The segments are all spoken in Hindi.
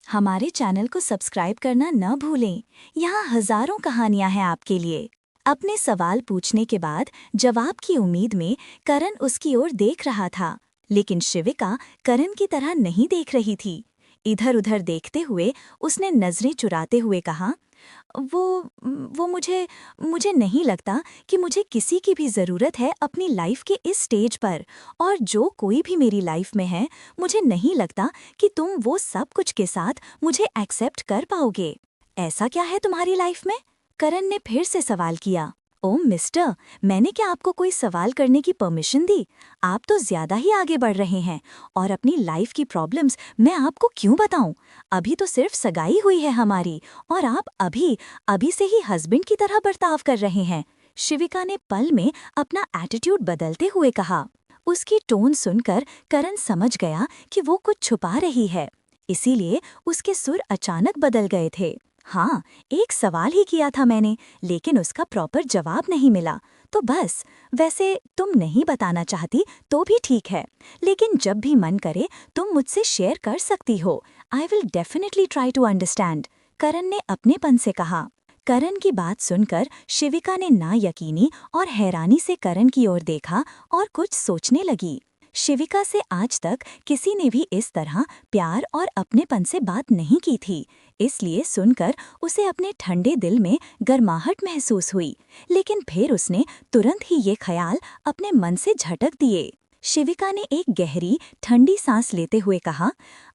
हमारे चैनल को सब्सक्राइब करना न भूलें। यहाँ हजारों कहानियाँ हैं आपके लिए। अपने सवाल पूछने के बाद जवाब की उम्मीद में करण उसकी ओर देख रहा था, लेकिन शिविका करण की तरह नहीं देख रही थी। इधर उधर देखते हुए उसने नजरें चुराते हुए कहा, वो मुझे मुझे नहीं लगता कि मुझे किसी की भी ज़रूरत है अपनी लाइफ के इस स्टेज पर। और जो कोई भी मेरी लाइफ में है, मुझे नहीं लगता कि तुम वो सब कुछ के साथ मुझे एक्सेप्ट कर पाओगे। ऐसा क्या है तुम्हारी लाइफ में? करण ने फिर से सवाल किया। ओ मिस्टर, मैंने क्या आपको कोई सवाल करने की परमिशन दी? आप तो ज़्यादा ही आगे बढ़ रहे हैं। और अपनी लाइफ की प्रॉब्लम्स मैं आपको क्यों बताऊं? अभी तो सिर्फ सगाई हुई है हमारी, और आप अभी से ही हस्बैंड की तरह बर्ताव कर रहे हैं। शिविका ने पल में अपना एटीट्यूड बदलते हुए कहा। उसकी टोन सुनकर करण समझ गया कि वो कुछ छुपा रही है, इसीलिए उसके सुर अचानक बदल गए थे। हाँ, एक सवाल ही किया था मैंने, लेकिन उसका प्रॉपर जवाब नहीं मिला, तो बस। वैसे तुम नहीं बताना चाहती तो भी ठीक है, लेकिन जब भी मन करे तुम मुझसे शेयर कर सकती हो। I will definitely try to understand, Karan ने अपनेपन से कहा। करण की बात सुनकर शिविका ने ना यकीनी और हैरानी से करण की ओर देखा और कुछ सोचने लगी। शिविका से आज तक किसी ने भी इस तरह प्यार और अपनेपन से बात नहीं की थी, इसलिए सुनकर उसे अपने ठंडे दिल में गर्माहट महसूस हुई। लेकिन फिर उसने तुरंत ही ये ख्याल अपने मन से झटक दिए। शिविका ने एक गहरी ठंडी सांस लेते हुए कहा,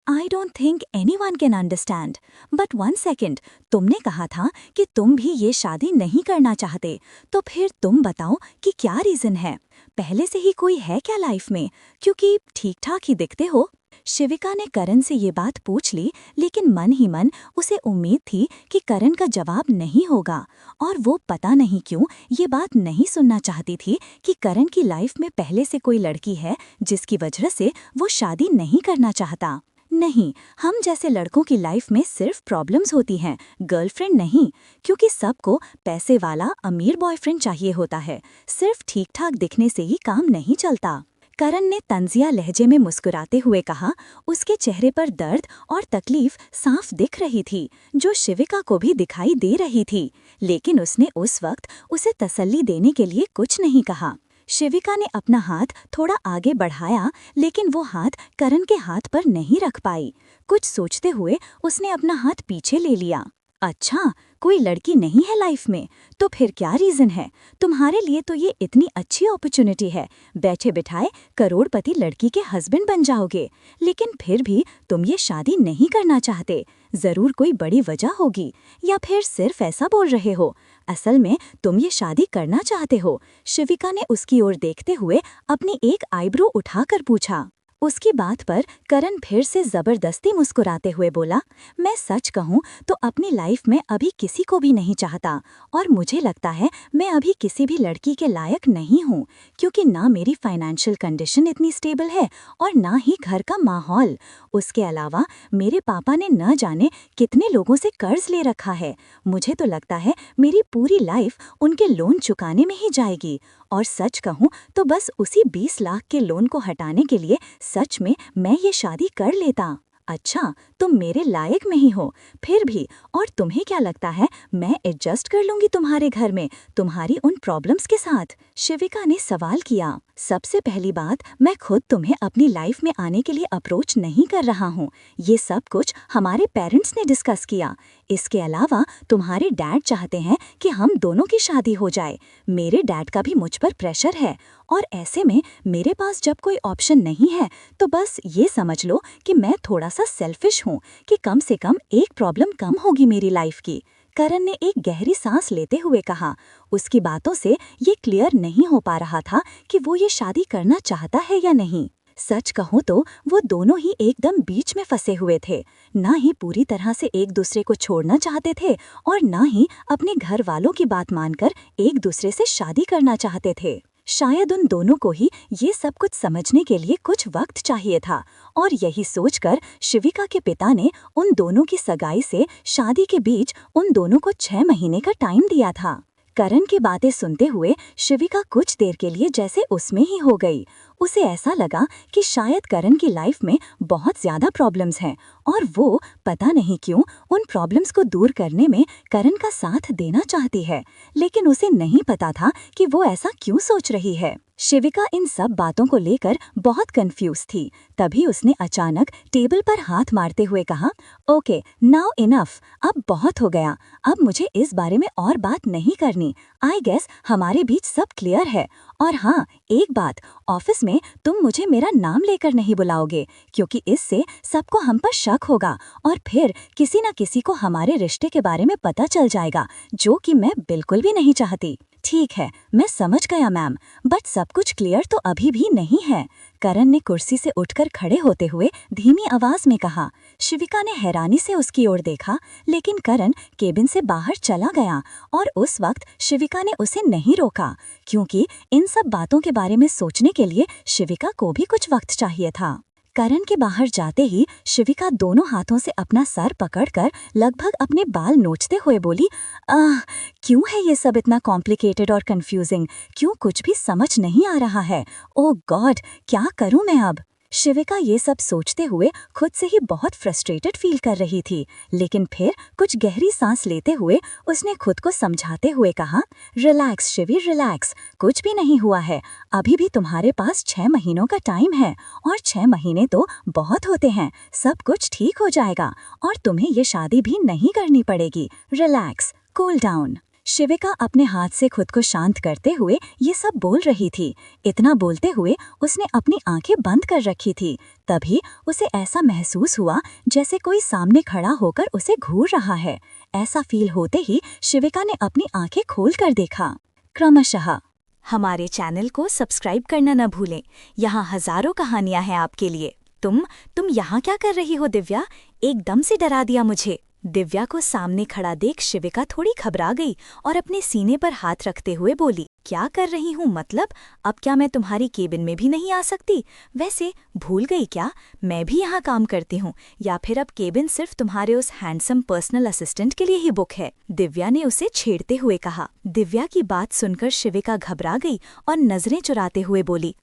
I don't think anyone can understand, but one second, तुमने कहा था कि तुम भी ये शादी नहीं करना चाहते, तो फिर तुम बताओ कि क्या रीज़न है? पहले से ही कोई है क्या लाइफ में? क्योंकि ठीक ठाक ही दिखते हो। शिविका ने करण से ये बात पूछ ली, लेकिन मन ही मन उसे उम्मीद थी कि करण का जवाब नहीं होगा, और वो पता नहीं क्यों ये बात नहीं सुनना चाहती थी कि करण की लाइफ में पहले से कोई लड़की है जिसकी वजह से वो शादी नहीं करना चाहता। नहीं, हम जैसे लड़कों की लाइफ में सिर्फ प्रॉब्लम्स होती हैं, गर्लफ्रेंड नहीं, क्योंकि सबको पैसे वाला अमीर बॉयफ्रेंड चाहिए होता है। सिर्फ ठीक ठाक दिखने से ही काम नहीं चलता। करण ने तंजिया लहजे में मुस्कुराते हुए कहा। उसके चेहरे पर दर्द और तकलीफ साफ दिख रही थी, जो शिविका को भी दिखाई दे रही थी, लेकिन उसने उस वक्त उसे तसल्ली देने के लिए कुछ नहीं कहा। शिविका ने अपना हाथ थोड़ा आगे बढ़ाया, लेकिन वो हाथ करण के हाथ पर नहीं रख पाई। कुछ सोचते हुए उसने अपना हाथ पीछे ले लिया। अच्छा, कोई लड़की नहीं है लाइफ में, तो फिर क्या रीज़न है? तुम्हारे लिए तो ये इतनी अच्छी अपॉर्चुनिटी है, बैठे बिठाए करोड़पति लड़की के हस्बैंड बन जाओगे, लेकिन फिर भी तुम ये शादी नहीं करना चाहते। ज़रूर कोई बड़ी वजह होगी, या फिर सिर्फ ऐसा बोल रहे हो? असल में तुम ये शादी करना चाहते हो? शिविका ने उसकी ओर देखते हुए अपनी एक आईब्रो उठाकर पूछा। उसकी बात पर करण फिर से जबरदस्ती मुस्कुराते हुए बोला, मैं सच कहूँ तो अपनी लाइफ में अभी किसी को भी नहीं चाहता, और मुझे लगता है मैं अभी किसी भी लड़की के लायक नहीं हूँ, क्योंकि ना मेरी फाइनेंशियल कंडीशन इतनी स्टेबल है और ना ही घर का माहौल। उसके अलावा मेरे पापा ने न जाने कितने लोगों से कर्ज ले रखा है। मुझे तो लगता है मेरी पूरी लाइफ उनके लोन चुकाने में ही जाएगी, और सच कहूँ तो बस उसी 20 लाख के लोन को हटाने के लिए सच में मैं ये शादी कर लेता। अच्छा, तुम मेरे लायक नहीं हो, फिर भी, और तुम्हें क्या लगता है मैं एडजस्ट कर लूंगी तुम्हारे घर में तुम्हारी उन प्रॉब्लम्स के साथ? शिविका ने सवाल किया। सबसे पहली बात, मैं खुद तुम्हें अपनी लाइफ में आने के लिए अप्रोच नहीं कर रहा हूँ, ये सब कुछ हमारे पेरेंट्स ने डिस्कस किया। इसके अलावा तुम्हारे डैड चाहते हैं कि हम दोनों की शादी हो जाए। मेरे डैड का भी मुझ पर प्रेशर है, और ऐसे में मेरे पास जब कोई ऑप्शन नहीं है, तो बस ये समझ लो कि मैं थोड़ा सा सेल्फिश हूँ कि कम से कम एक प्रॉब्लम कम होगी मेरी लाइफ की। करण ने एक गहरी सांस लेते हुए कहा। उसकी बातों से ये क्लियर नहीं हो पा रहा था कि वो ये शादी करना चाहता है या नहीं। सच कहूँ तो वो दोनों ही एकदम बीच में फंसे हुए थे, ना ही पूरी तरह से एक दूसरे को छोड़ना चाहते थे, और ना ही अपने घर वालों की बात मानकर एक दूसरे से शादी करना चाहते थे। शायद उन दोनों को ही ये सब कुछ समझने के लिए कुछ वक्त चाहिए था, और यही सोचकर शिविका के पिता ने उन दोनों की सगाई से शादी के बीच उन दोनों को 6 महीने का टाइम दिया था। करण की बातें सुनते हुए शिविका कुछ देर के लिए जैसे उसमें ही हो गई। उसे ऐसा लगा कि शायद करण की लाइफ में बहुत ज्यादा प्रॉब्लम्स हैं और वो पता नहीं क्यों उन प्रॉब्लम्स को दूर करने में करण का साथ देना चाहती है, लेकिन उसे नहीं पता था कि वो ऐसा क्यों सोच रही है। शिविका इन सब बातों को लेकर बहुत कंफ्यूज थी। तभी उसने अचानक टेबल पर हाथ मारते हुए कहा, ओके नाउ इनफ, अब बहुत हो गया, अब मुझे इस बारे में और बात नहीं करनी। आई गेस हमारे बीच सब क्लियर है। और हाँ, एक बात, ऑफिस में तुम मुझे मेरा नाम लेकर नहीं बुलाओगे, क्योंकि इससे सबको हम पर शक होगा और फिर किसी न किसी को हमारे रिश्ते के बारे में पता चल जाएगा, जो कि मैं बिल्कुल भी नहीं चाहती। ठीक है, मैं समझ गया मैम, बट सब कुछ क्लियर तो अभी भी नहीं है। करण ने कुर्सी से उठकर खड़े होते हुए धीमी आवाज में कहा। शिविका ने हैरानी से उसकी ओर देखा, लेकिन करण केबिन से बाहर चला गया और उस वक्त शिविका ने उसे नहीं रोका, क्योंकि इन सब बातों के बारे में सोचने के लिए शिविका को भी कुछ वक्त चाहिए था। करण के बाहर जाते ही शिविका दोनों हाथों से अपना सर पकड़कर लगभग अपने बाल नोचते हुए बोली, क्यों है ये सब इतना कॉम्प्लिकेटेड और कंफ्यूजिंग? क्यों कुछ भी समझ नहीं आ रहा है? ओह गॉड, क्या करूं मैं अब? शिविका ये सब सोचते हुए खुद से ही बहुत फ्रस्ट्रेटेड फील कर रही थी, लेकिन फिर कुछ गहरी सांस लेते हुए उसने खुद को समझाते हुए कहा, रिलैक्स शिवी, रिलैक्स, कुछ भी नहीं हुआ है। अभी भी तुम्हारे पास 6 महीनों का टाइम है और 6 महीने तो बहुत होते हैं। सब कुछ ठीक हो जाएगा और तुम्हें ये शादी भी नहीं करनी पड़ेगी। Relax, cool down. शिविका अपने हाथ से खुद को शांत करते हुए ये सब बोल रही थी। इतना बोलते हुए उसने अपनी आंखें बंद कर रखी थी। तभी उसे ऐसा महसूस हुआ जैसे कोई सामने खड़ा होकर उसे घूर रहा है। ऐसा फील होते ही शिविका ने अपनी आंखें खोल कर देखा। क्रमशः हमारे चैनल को सब्सक्राइब करना न भूलें। यहाँ हजारों कहानियां हैं आपके लिए। तुम यहाँ क्या कर रही हो दिव्या? एकदम से डरा दिया मुझे। दिव्या को सामने खड़ा देख शिविका थोड़ी घबरा गई और अपने सीने पर हाथ रखते हुए बोली, क्या कर रही हूँ? मतलब अब क्या मैं तुम्हारी केबिन में भी नहीं आ सकती? वैसे भूल गई क्या, मैं भी यहाँ काम करती हूँ? या फिर अब केबिन सिर्फ तुम्हारे उस हैंडसम पर्सनल असिस्टेंट के लिए ही बुक है? दिव्या ने उसे छेड़ते हुए कहा। दिव्या की बात सुनकर शिविका घबरा गई और नजरें चुराते हुए बोली,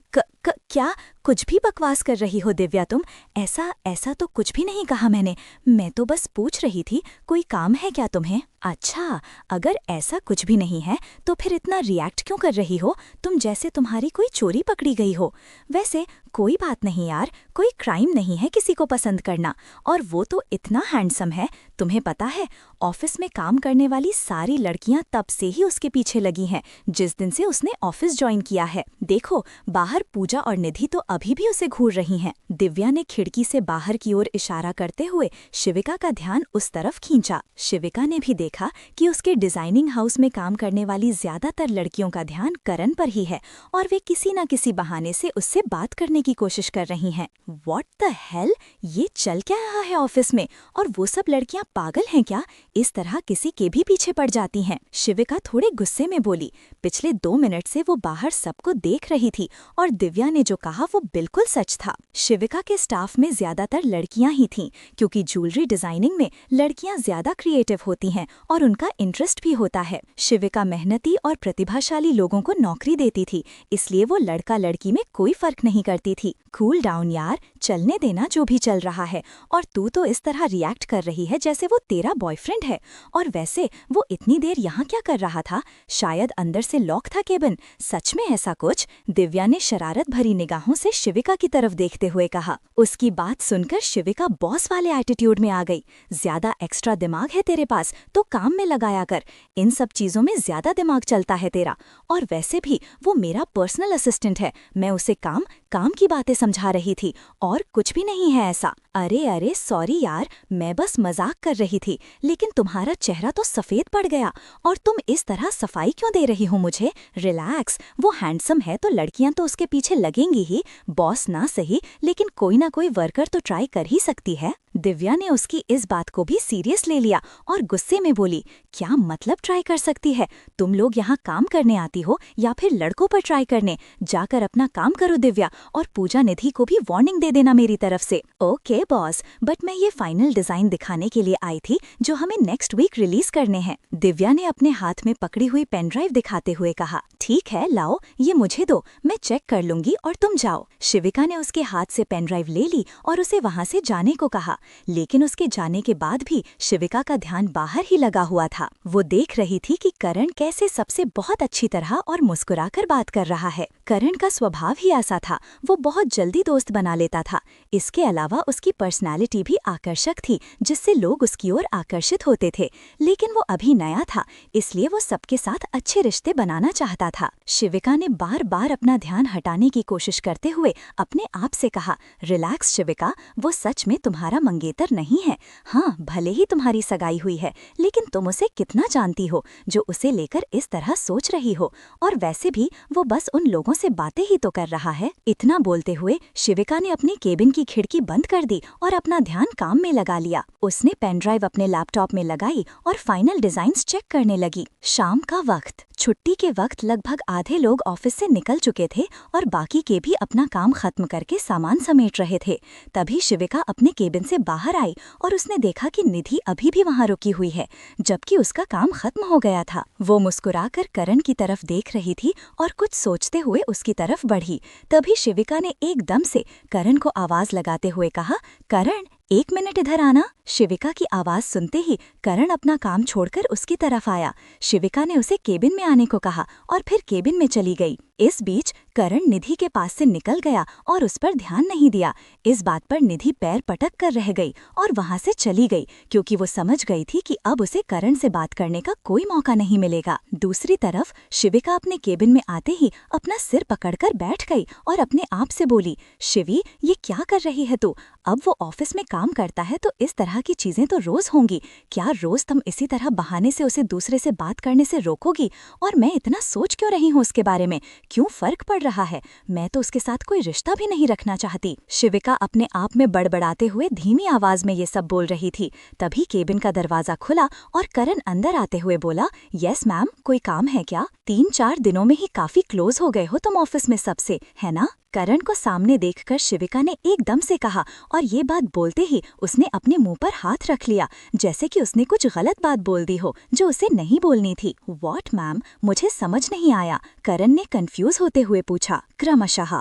क्या कुछ भी बकवास कर रही हो दिव्या तुम? ऐसा तो कुछ भी नहीं कहा मैंने। मैं तो बस पूछ रही थी, कोई काम है क्या तुम्हें? अच्छा, अगर ऐसा कुछ भी नहीं है तो फिर इतना रिएक्ट क्यों कर रही हो? तुम जैसे तुम्हारी कोई चोरी पकड़ी गई हो। वैसे कोई बात नहीं यार, कोई क्राइम नहीं है किसी को पसंद करना, और वो तो इतना हैंडसम है। तुम्हें पता है, ऑफिस में काम करने वाली सारी लड़कियां तब से ही उसके पीछे लगी हैं जिस दिन से उसने ऑफिस ज्वाइन किया है। देखो, बाहर पूजा और निधि तो अभी भी उसे घूर रही हैं। दिव्या ने खिड़की से बाहर की ओर इशारा करते हुए शिविका का ध्यान उस तरफ खींचा। शिविका ने भी देखा कि उसके डिजाइनिंग हाउस में काम करने वाली ज्यादातर लड़कियों का ध्यान करण पर ही है और वे किसी न किसी बहाने से उससे बात करने की कोशिश कर रही हैं। व्हाट द हेल, ये चल क्या रहा है ऑफिस में? और वो सब लड़कियां पागल हैं क्या? इस तरह किसी के भी पीछे पड़ जाती हैं। शिविका थोड़े गुस्से में बोली। पिछले 2 मिनट से वो बाहर सबको देख रही थी और दिव्या ने जो कहा वो बिल्कुल सच था। शिविका के स्टाफ में ज्यादातर लड़कियां ही थीं, क्योंकि ज्वेलरी डिजाइनिंग में लड़कियां ज्यादा क्रिएटिव होती हैं और उनका इंटरेस्ट भी होता है। शिविका मेहनती और प्रतिभाशाली लोगों को नौकरी देती थी, इसलिए वो लड़का लड़की में कोई फर्क नहीं करती थी। कूल डाउन यार, चलने देना जो भी चल रहा है। और तू तो इस तरह रिएक्ट कर रही है जैसे वो तेरा बॉयफ्रेंड है। और वैसे वो इतनी देर यहाँ क्या कर रहा था? शायद अंदर से लॉक था केबिन। सच में ऐसा कुछ? दिव्या ने शरारत भरी निगाहों से शिविका की तरफ देखते हुए कहा। उसकी बात सुनकर शिविका बॉस वाले एटीट्यूड में आ गई। ज्यादा एक्स्ट्रा दिमाग है तेरे पास तो काम में लगाया कर। इन सब चीजों में ज्यादा दिमाग चलता है तेरा। और वैसे भी वो मेरा पर्सनल असिस्टेंट है, मैं उसे काम की बातें समझा रही थी और कुछ भी नहीं है ऐसा। अरे सॉरी यार, मैं बस मजाक कर रही थी, लेकिन तुम्हारा चेहरा तो सफेद पड़ गया और तुम इस तरह सफाई क्यों दे रही हो मुझे? रिलैक्स, वो हैंडसम है तो लड़कियां तो उसके पीछे लगेंगी ही। बॉस ना सही, लेकिन कोई ना कोई वर्कर तो ट्राई कर ही सकती है। दिव्या ने उसकी इस बात को भी सीरियस ले लिया और गुस्से में बोली, क्या मतलब ट्राई कर सकती है? तुम लोग यहाँ काम करने आती हो या फिर लड़कों पर ट्राई करने? जाकर अपना काम करो दिव्या, और पूजा निधि को भी वार्निंग दे देना मेरी तरफ से। ओके, हे बॉस, बट मैं ये फाइनल डिजाइन दिखाने के लिए आई थी जो हमें नेक्स्ट वीक रिलीज करने हैं। दिव्या ने अपने हाथ में पकड़ी हुई पेन ड्राइव दिखाते हुए कहा, ठीक है लाओ, ये मुझे दो, मैं चेक कर लूंगी और तुम जाओ। शिविका ने उसके हाथ से पेन ड्राइव ले ली और उसे वहां से जाने को कहा, लेकिन उसके जाने के बाद भी शिविका का ध्यान बाहर ही लगा हुआ था। वो देख रही थी कि करण कैसे सबसे बहुत अच्छी तरह और मुस्कुराकर बात कर रहा है। करण का स्वभाव ही ऐसा था, वो बहुत जल्दी दोस्त बना लेता था। इसके अलावा उसकी पर्सनालिटी भी आकर्षक थी, जिससे लोग उसकी ओर आकर्षित होते थे। लेकिन वो अभी नया था, इसलिए वो सबके साथ अच्छे रिश्ते बनाना चाहता था। शिविका ने बार बार अपना ध्यान हटाने की कोशिश करते हुए अपने आप से कहा, रिलैक्स शिविका, वो सच में तुम्हारा मंगेतर नहीं है। हाँ, भले ही तुम्हारी सगाई हुई है, लेकिन तुम उसे कितना जानती हो जो उसे लेकर इस तरह सोच रही हो। और वैसे भी वो बस उन लोगों से बातें ही तो कर रहा है। इतना बोलते हुए शिविका ने अपनी केबिन की खिड़की बंद कर दी और अपना ध्यान काम में लगा लिया। उसने पेन ड्राइव अपने लैपटॉप में लगाई और फाइनल डिजाइन्स चेक करने लगी। शाम का वक्त, छुट्टी के वक्त लगभग आधे लोग ऑफिस से निकल चुके थे और बाकी के भी अपना काम खत्म करके सामान समेट रहे थे। तभी शिविका अपने केबिन से बाहर आई और उसने देखा कि निधि अभी भी वहां रुकी हुई है, जबकि उसका काम खत्म हो गया था। वो मुस्कुराकर करण की तरफ देख रही थी और कुछ सोचते हुए उसकी तरफ बढ़ी। तभी शिविका ने एकदम से करण को आवाज लगाते हुए कहा, करण, 1 मिनट इधर आना। शिविका की आवाज सुनते ही करण अपना काम छोड़कर उसकी तरफ आया। शिविका ने उसे केबिन में आने को कहा और फिर केबिन में चली गई। इस बीच करण निधि के पास से निकल गया और उस पर ध्यान नहीं दिया। इस बात पर निधि पैर पटक कर रह गई और वहां से चली गई, क्योंकि वो समझ गई थी कि अब उसे करण से बात करने का कोई मौका नहीं मिलेगा। दूसरी तरफ शिविका अपने केबिन में आते ही अपना सिर पकड़कर बैठ गई और अपने आप से बोली, शिवी, ये क्या कर रही है तू? अब वो ऑफिस में काम करता है तो इस तरह की चीजें तो रोज होंगी। क्या रोज तुम इसी तरह बहाने से उसे दूसरे से बात करने से रोकोगी? और मैं इतना सोच क्यों रही हूँ उसके बारे में? क्यों फर्क पड़ रहा है? मैं तो उसके साथ कोई रिश्ता भी नहीं रखना चाहती। शिविका अपने आप में बड़बड़ाते हुए धीमी आवाज में ये सब बोल रही थी। तभी केबिन का दरवाजा खुला और करण अंदर आते हुए बोला, यस मैम, कोई काम है क्या? 3-4 दिनों में ही काफी क्लोज हो गए हो तुम ऑफिस में सबसे, है ना? करण को सामने देखकर शिविका ने एकदम से कहा और ये बात बोलते ही उसने अपने मुंह पर हाथ रख लिया, जैसे कि उसने कुछ गलत बात बोल दी हो जो उसे नहीं बोलनी थी। व्हाट मैम, मुझे समझ नहीं आया, करण ने कंफ्यूज होते हुए पूछा। क्रमशः